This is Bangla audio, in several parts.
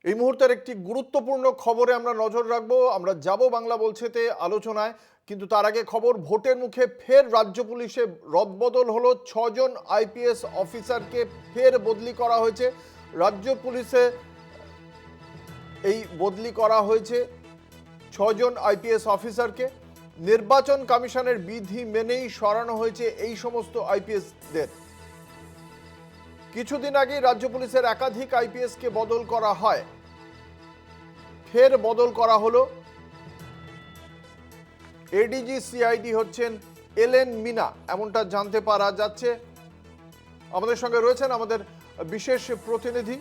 এই মুহূর্তের একটি গুরুত্বপূর্ণ খবরে আমরা নজর রাখবো। আমরা যাব বাংলা বলছেতে আলোচনায়, কিন্তু তার আগে খবর, ভোটের মুখে ফের রাজ্য পুলিশে রদবদল হলো। 6 জন আইপিএস অফিসারকে ফের বদলি করা হয়েছে রাজ্য পুলিশে। এই বদলি করা হয়েছে 6 জন আইপিএস অফিসারকে। নির্বাচন কমিশনের বিধি মেনেই সরানো হয়েছে এই সমস্ত আইপিএসদের। কিছুদিন আগে রাজ্য পুলিশের একাধিক আইপিএসকে বদল করা হয়, ফের বদল করা হলো। এডিজি সিআইডি হচ্ছেন এলএন মিনা, এমনটা জানতে পারা যাচ্ছে। আমাদের সঙ্গে রয়েছেন আমাদের বিশেষ প্রতিনিধি।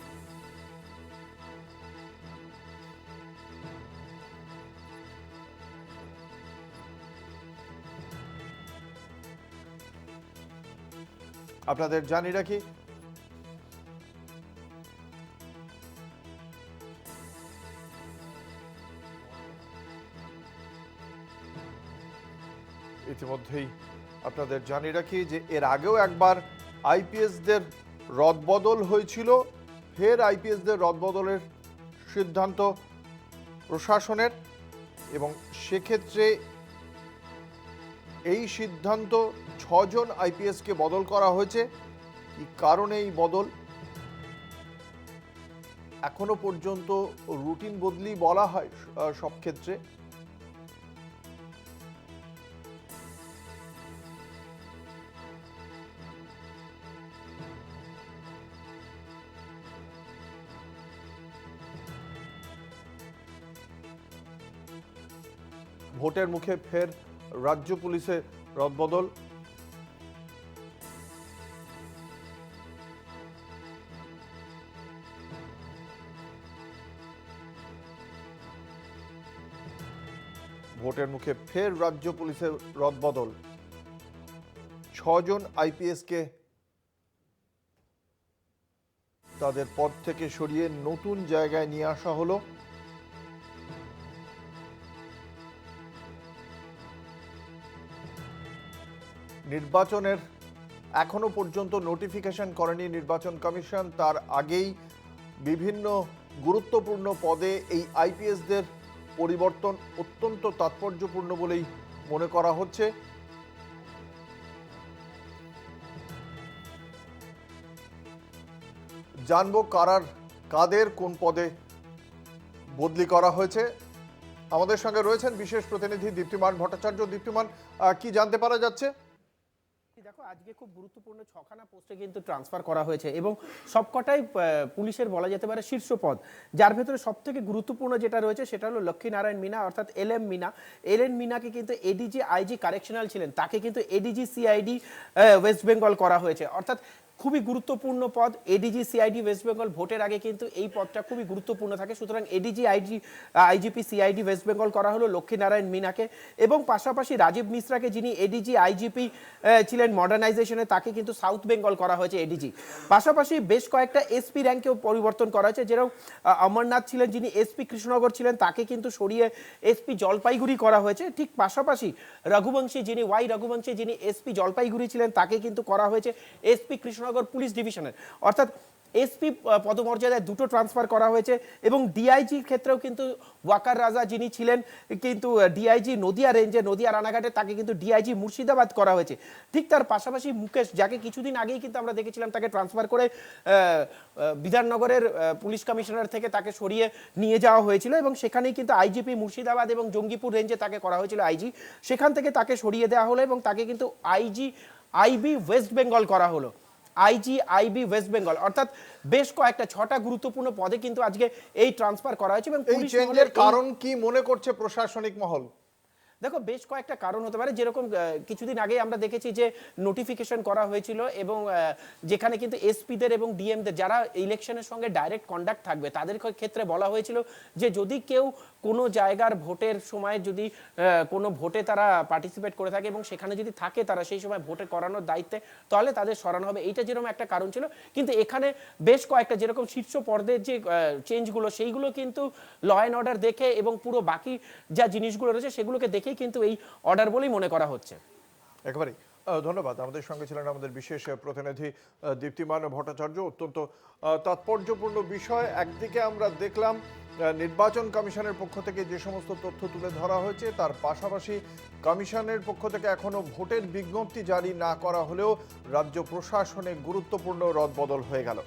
আপনাদের জানিয়ে রাখি, ইতিমধ্যেই আপনাদের জানিয়ে রাখি যে এর আগেও একবার আইপিএসদের রদবদল হয়েছিল। ফের আইপিএসদের রদবদলের সিদ্ধান্ত প্রশাসনের, এবং সেক্ষেত্রে এই সিদ্ধান্ত 6 জন আইপিএসকে বদল করা হয়েছে। কি কারণে এই বদল, এখনো পর্যন্ত রুটিন বদলি বলা হয় সব ক্ষেত্রে। ভোটের মুখে ফের রাজ্য পুলিশে রদবদল। ভোটের মুখে ফের রাজ্য পুলিশের রদবদল। 6 জন আইপিএসকে তাদের পদ থেকে সরিয়ে নতুন জায়গায় নিয়ে আসা হলো। নির্বাচনের এখনো পর্যন্ত নোটিফিকেশন করেনি নির্বাচন কমিশন, তার আগেই বিভিন্ন গুরুত্বপূর্ণ পদে এই আইপিএসদের পরিবর্তন অত্যন্ত তাৎপর্যপূর্ণ বলেই মনে করা হচ্ছে। জানবো কাদের কোন পদে বদলি করা হয়েছে। আমাদের সঙ্গে রয়েছেন বিশেষ প্রতিনিধি দীপ্তিমান ভট্টাচার্য। দীপ্তিমান, কি জানতে পারা যাচ্ছে? দেখো, আজকে খুব গুরুত্বপূর্ণ 6খানা পোস্টে কিন্তু ট্রান্সফার করা হয়েছে এবং সবকটাই পুলিশের বলা যেতে পারে শীর্ষ পদ। যার ভেতরে সব থেকে গুরুত্বপূর্ণ যেটা রয়েছে সেটা হলো লক্ষ্মীনারায়ণ মিনা, অর্থাৎ এলএম মিনা। এলএন মিনাকে কিন্তু এডিজি আইজি কারেকশনাল ছিলেন, তাকে কিন্তু এডিজি সিআইডি ওয়েস্ট বেঙ্গল করা হয়েছে। অর্থাৎ খুবই গুরুত্বপূর্ণ পদ এডিজি সিআইডি ওয়েস্ট বেঙ্গল। ভোটের আগে কিন্তু এই পদটা খুবই গুরুত্বপূর্ণ থাকে, সুতরাং ADG IGP CID West Bengal করা হলো লক্ষ্মীনারায়ণ মিনাকে। এবং পাশাপাশি রাজীব মিশ্রাকে, যিনি এডিজি আইজিপি ছিলেন মডার্নাইজেশনে, তাকে কিন্তু সাউথ বেঙ্গল করা হয়েছে এডিজি। পাশাপাশি বেশ কয়েকটা এসপি র্যাঙ্কেও পরিবর্তন করা হয়েছে, যেরকম অমরনাথ ছিলেন, যিনি এসপি কৃষ্ণনগর ছিলেন, তাকে কিন্তু সরিয়ে এসপি জলপাইগুড়ি করা হয়েছে। ঠিক পাশাপাশি রঘুবংশী, রঘুবংশী যিনি এসপি জলপাইগুড়ি ছিলেন, তাকে কিন্তু করা হয়েছে এসপি কৃষ্ণনগর পুলিশ ডিভিশনের। অর্থাৎ এসপি পদমর্যাদায় দুটো ট্রান্সফার করা হয়েছে। এবং ডিআইজির ক্ষেত্রেও কিন্তু ওয়াকার রাজা, যিনি ছিলেন কিন্তু ডিআইজি নদিয়া রেঞ্জে, নদিয়া রানাঘাটে, তাকে কিন্তু ডিআইজি মুর্শিদাবাদ করা হয়েছে। ঠিক তার পাশাপাশি মুকেশ, যাকে কিছুদিন আগেই কিন্তু আমরা দেখেছিলাম তাকে ট্রান্সফার করে বিধাননগরের পুলিশ কমিশনার থেকে তাকে সরিয়ে নিয়ে যাওয়া হয়েছিল এবং সেখানেই কিন্তু আইজিপি মুর্শিদাবাদ এবং জঙ্গিপুর রেঞ্জে তাকে করা হয়েছিল আইজি। সেখান থেকে তাকে সরিয়ে দেওয়া হলো এবং তাকে কিন্তু আইবি ওয়েস্ট বেঙ্গল করা হলো। আইবি ওয়েস্ট বেঙ্গল। অর্থাৎ বেশ কয়েকটা 6টা গুরুত্বপূর্ণ পদে কিন্তু আজকে এই ট্রান্সফার করা হয়েছে। এবং এই চেঞ্জের কারণ কি মনে করছে প্রশাসনিক মহল? দেখো, বেশ কয়েকটা কারণ হতে পারে। যেরকম কিছুদিন আগে আমরা দেখেছি যে নোটিফিকেশন করা হয়েছিল এবং যেখানে কিন্তু এসপিদের এবং ডিএমদের, যারা ইলেকশনের সঙ্গে ডাইরেক্ট কন্ডাক্ট থাকবে, তাদের ক্ষেত্রে বলা হয়েছিল যে যদি কেউ কোনো জায়গার ভোটের সময় যদি কোনো ভোটে তারা পার্টিসিপেট করে থাকে এবং সেখানে যদি থাকে তারা সেই সময় ভোটে করানোর দায়িত্বে, তাহলে তাদের সরানো হবে। এইটা যেরকম একটা কারণ ছিল, কিন্তু এখানে বেশ কয়েকটা যেরকম শীর্ষ পর্যায়ের যে চেঞ্জগুলো, সেইগুলো কিন্তু ল অ্যান্ড অর্ডার দেখে এবং পুরো বাকি যা জিনিসগুলো রয়েছে সেগুলোকে দেখেই কিন্তু এই অর্ডার বলেই মনে করা হচ্ছে। একেবারে ধন্যবাদ। আমাদের সঙ্গে ছিলেন আমাদের বিশেষ প্রতিনিধি দীপ্তিমান ভট্টাচার্য। অত্যন্ত তাৎপর্যপূর্ণ বিষয়। একদিকে আমরা দেখলাম নির্বাচন কমিশনের পক্ষ থেকে যে সমস্ত তথ্য তুলে ধরা হয়েছে, তার পাশাপাশি কমিশনের পক্ষ থেকে এখনো ভোটের বিজ্ঞপ্তি জারি না করা হলেও রাজ্য প্রশাসনে গুরুত্বপূর্ণ রদবদল হয়ে গেল।